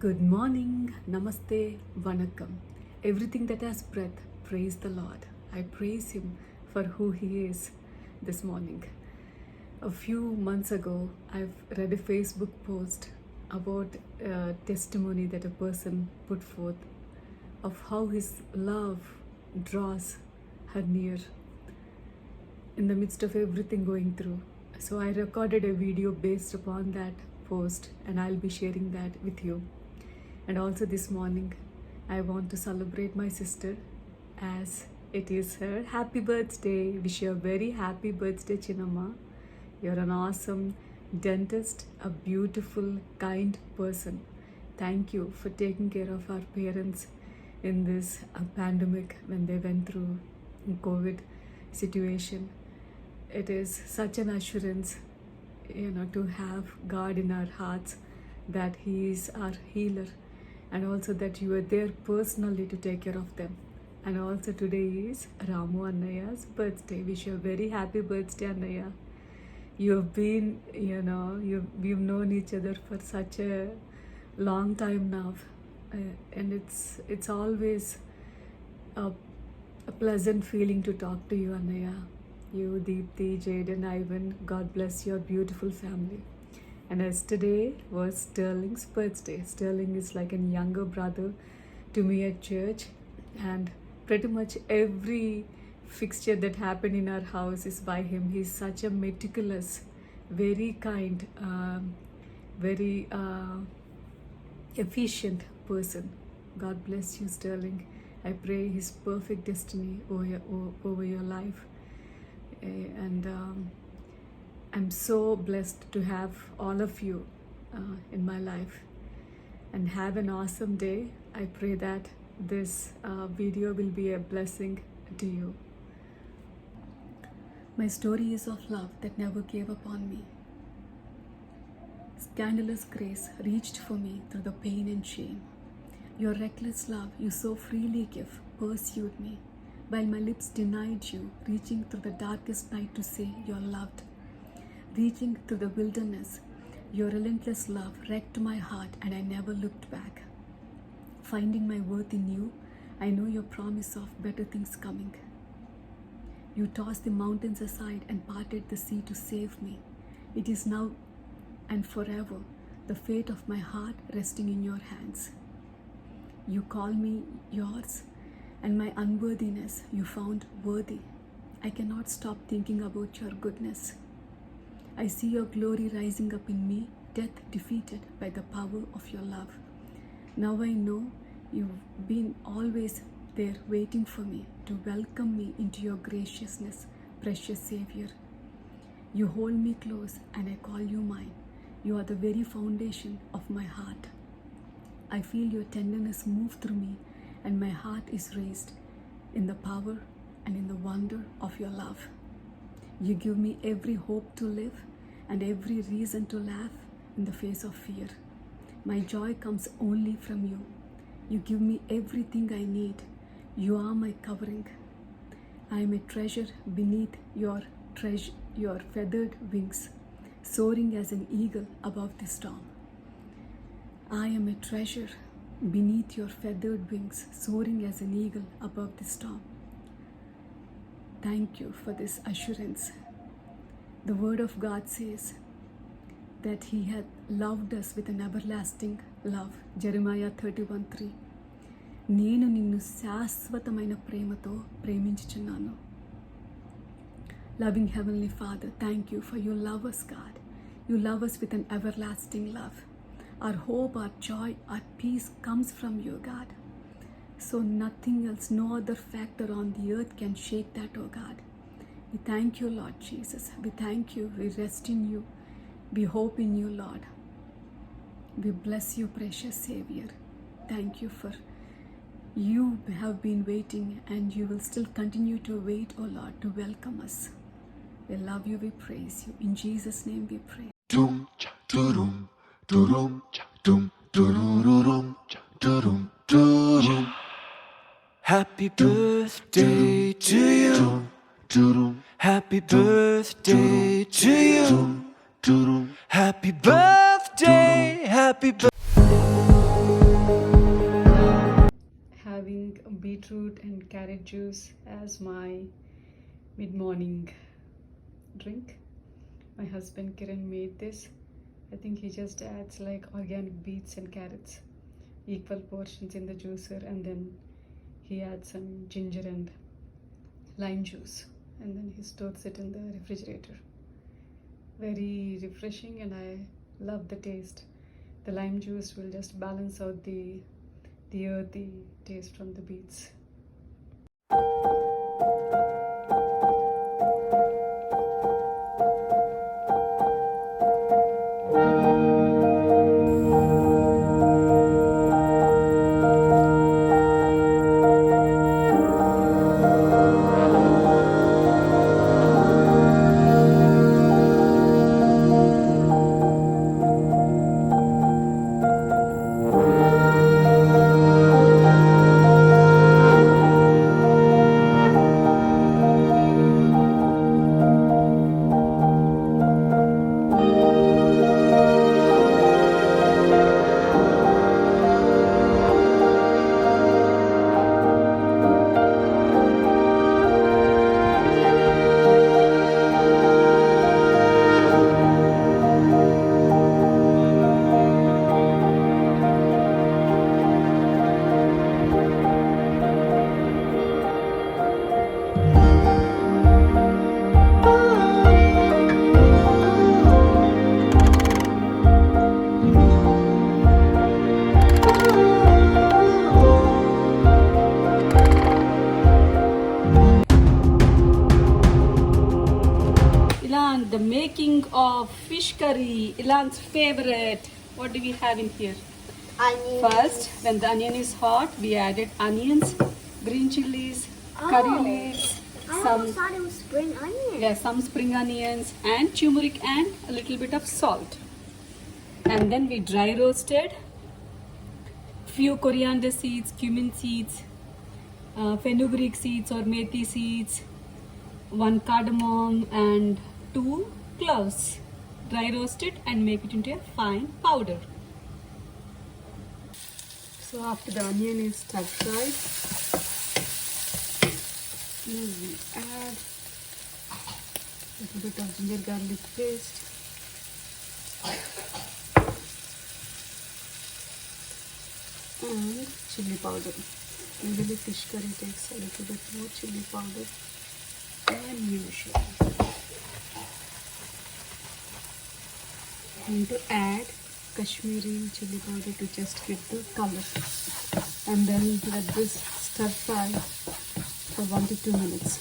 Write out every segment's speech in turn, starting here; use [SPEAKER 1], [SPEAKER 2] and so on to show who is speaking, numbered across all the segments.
[SPEAKER 1] Good morning, namaste, vanakkam. Everything that has breath, praise the Lord. I praise Him for who He is this morning. A few months ago, I've read a Facebook post about a testimony that a person put forth of how His love draws her near in the midst of everything going through. So I recorded a video based upon that post and I'll be sharing that with you. And also this morning, I want to celebrate my sister as it is her happy birthday. Wish you a very happy birthday, Chinamma. You're an awesome dentist, a beautiful, kind person. Thank you for taking care of our parents in this pandemic when they went through COVID situation. It is such an assurance, to have God in our hearts, that He is our healer, and also that you are there personally to take care of them. And also today is Ramu Annaya's birthday. Wish you a very happy birthday, Annaya. You've been, we've known each other for such a long time now, and it's always a pleasant feeling to talk to you, Annaya. You, Deepthi, Jade and Ivan, God bless your beautiful family. And yesterday was Sterling's birthday. Sterling is like a younger brother to me at church, and pretty much every fixture that happened in our house is by him. He's such a meticulous, very kind, very efficient person. God bless you, Sterling. I pray His perfect destiny over your life. And I'm so blessed to have all of you in my life. And have an awesome day. I pray that this video will be a blessing to you. My story is of love that never gave up on me. Scandalous grace reached for me through the pain and shame. Your reckless love you so freely give pursued me, while my lips denied you, reaching through the darkest night to say you're loved. Reaching through the wilderness, your relentless love wrecked my heart and I never looked back. Finding my worth in you, I know your promise of better things coming. You tossed the mountains aside and parted the sea to save me. It is now and forever the fate of my heart resting in your hands. You call me yours, and my unworthiness you found worthy. I cannot stop thinking about your goodness. I see your glory rising up in me, death defeated by the power of your love. Now I know you've been always there waiting for me to welcome me into your graciousness, precious Savior. You hold me close and I call you mine. You are the very foundation of my heart. I feel your tenderness move through me, and my heart is raised in the power and in the wonder of your love. You give me every hope to live and every reason to laugh in the face of fear. My joy comes only from you. You give me everything I need. You are my covering. I am a treasure beneath your feathered wings, soaring as an eagle above the storm. I am a treasure beneath your feathered wings, soaring as an eagle above the storm. Thank you for this assurance. The word of God says that He had loved us with an everlasting love. Jeremiah 31:3. నేను నిన్ను శాశ్వతమైన ప్రేమతో ప్రేమించుచున్నాను. Loving Heavenly Father, thank you for you love us, God. You love us with an everlasting love. Our hope, our joy, our peace comes from you, God. So nothing else, no other factor on the earth can shake that, oh God. We thank you, Lord Jesus. We thank you. We rest in you. We hope in you, Lord. We bless you, precious Savior. Thank you for you have been waiting and you will still continue to wait, oh Lord, to welcome us. We love you, we praise you. In Jesus' name we pray.
[SPEAKER 2] Dum cha durum durum cha dum dururum cha durum durum. Happy birthday to you. Durum. Happy birthday to you. Durum. Happy birthday. Happy birthday.
[SPEAKER 1] beetroot and carrot juice as my mid-morning drink. My husband Kiran made this. I think he just adds like organic beets and carrots, equal portions in the juicer, and then he adds some ginger and lime juice, and then he stores it in the refrigerator. Very refreshing, and I love the taste. The lime juice will just balance out the earthy taste from the beets. Ilan, the making of fish curry, Ilan's favorite. What do we have in here?
[SPEAKER 3] Onions.
[SPEAKER 1] First, when the onion is hot, we added onions, green chilies, curry
[SPEAKER 3] Oh.
[SPEAKER 1] leaves,
[SPEAKER 3] I
[SPEAKER 1] some
[SPEAKER 3] almost thought it was spring onion.
[SPEAKER 1] some spring onions, and turmeric, and a little bit of salt. And then we dry roasted few coriander seeds, cumin seeds, fenugreek seeds or methi seeds, one cardamom, and 2 cloves. Dry roast it and make it into a fine powder. So after the onion is stir fried, now we add a little bit of ginger garlic paste, and chili powder. Usually fish curry takes a little bit more chili powder than usual. And to add Kashmiri chili powder to just get the color. And then let this stir fry for 1 to 2 minutes.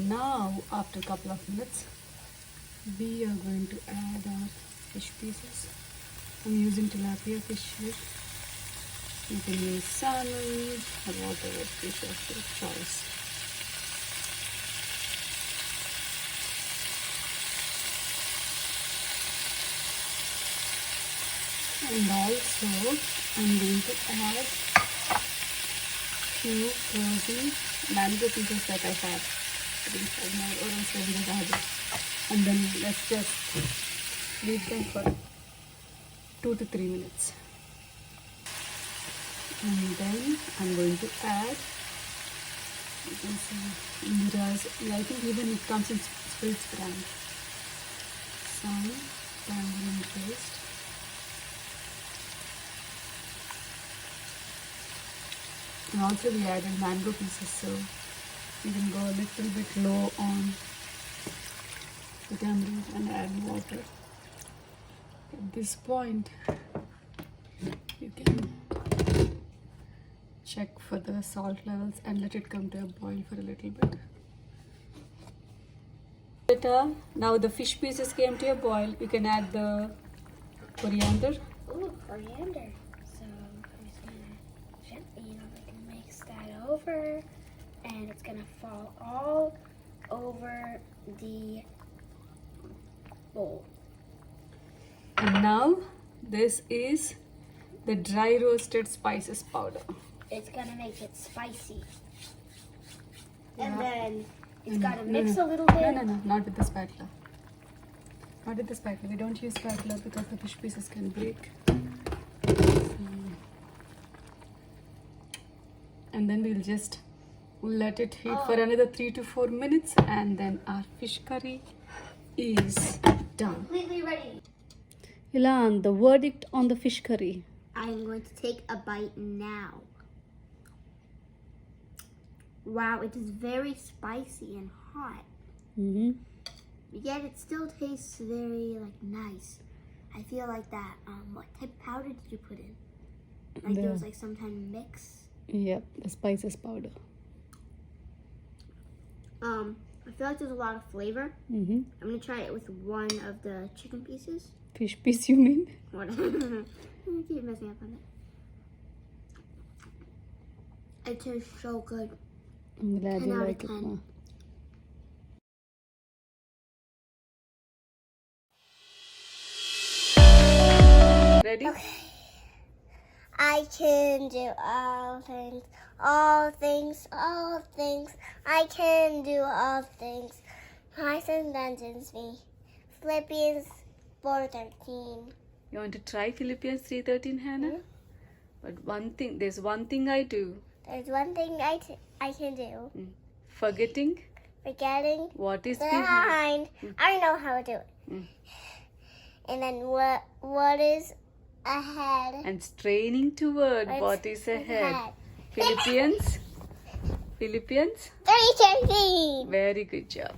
[SPEAKER 1] Now, after a couple of minutes, we are going to add our fish pieces. I'm using tilapia fish here. You can use salmon or whatever fish of your choice. And also, I'm going to add few frozen mango pieces that I have. I didn't have more, or else I would have added. And then let's just leave them for 2 to 3 minutes. And then I'm going to add, you can see Mira's, I think even it comes in Spritz brand, some tamarind paste. And also we added mango pieces, so you can go a little bit low on the tamarind and add water. At this point, you can check for the salt levels and let it come to a boil for a little bit. Now the fish pieces came to a boil. You can add the coriander.
[SPEAKER 3] Ooh, coriander. So I'm just gonna gently, mix that over, and it's gonna fall all over the bowl.
[SPEAKER 1] And now this is the dry roasted spices powder.
[SPEAKER 3] It's gonna make it spicy. And
[SPEAKER 1] Yeah.
[SPEAKER 3] then it's
[SPEAKER 1] No,
[SPEAKER 3] gotta
[SPEAKER 1] no,
[SPEAKER 3] mix
[SPEAKER 1] no.
[SPEAKER 3] a little bit.
[SPEAKER 1] No, not with the spatula. Not with the spatula. We don't use spatula because the fish pieces can break. and then we'll just let it heat for another 3 to 4 minutes, and then our fish curry is done.
[SPEAKER 3] Completely ready.
[SPEAKER 1] Ilan, the verdict on the fish curry.
[SPEAKER 3] I'm going to take a bite now. Wow, it is very spicy and hot.
[SPEAKER 1] Mm-hmm.
[SPEAKER 3] Yet it still tastes very nice. I feel like that. What type of powder did you put in? There was some kind of mix.
[SPEAKER 1] Yep, the spices powder.
[SPEAKER 3] I feel like there's a lot of flavor.
[SPEAKER 1] Mm-hmm.
[SPEAKER 3] I'm gonna try it with one of the chicken pieces.
[SPEAKER 1] Fish piece, you mean?
[SPEAKER 3] Whatever. I keep messing up on it. It tastes so good.
[SPEAKER 1] I'm glad
[SPEAKER 3] 10
[SPEAKER 1] you
[SPEAKER 3] out of
[SPEAKER 1] like it
[SPEAKER 3] 10.
[SPEAKER 1] more. Ready?
[SPEAKER 3] I can do all things, all things, all things. I can do all things. Christ and Dungeons me. Philippians 4:13.
[SPEAKER 1] You want to try Philippians 3:13, Hannah? But there's one thing I do.
[SPEAKER 3] There's one thing I can do.
[SPEAKER 1] Forgetting
[SPEAKER 3] Forgetting
[SPEAKER 1] what is behind.
[SPEAKER 3] I know how to do it. And then what is ahead?
[SPEAKER 1] And straining toward what is ahead. Philippians
[SPEAKER 3] 3:13.
[SPEAKER 1] Very good job.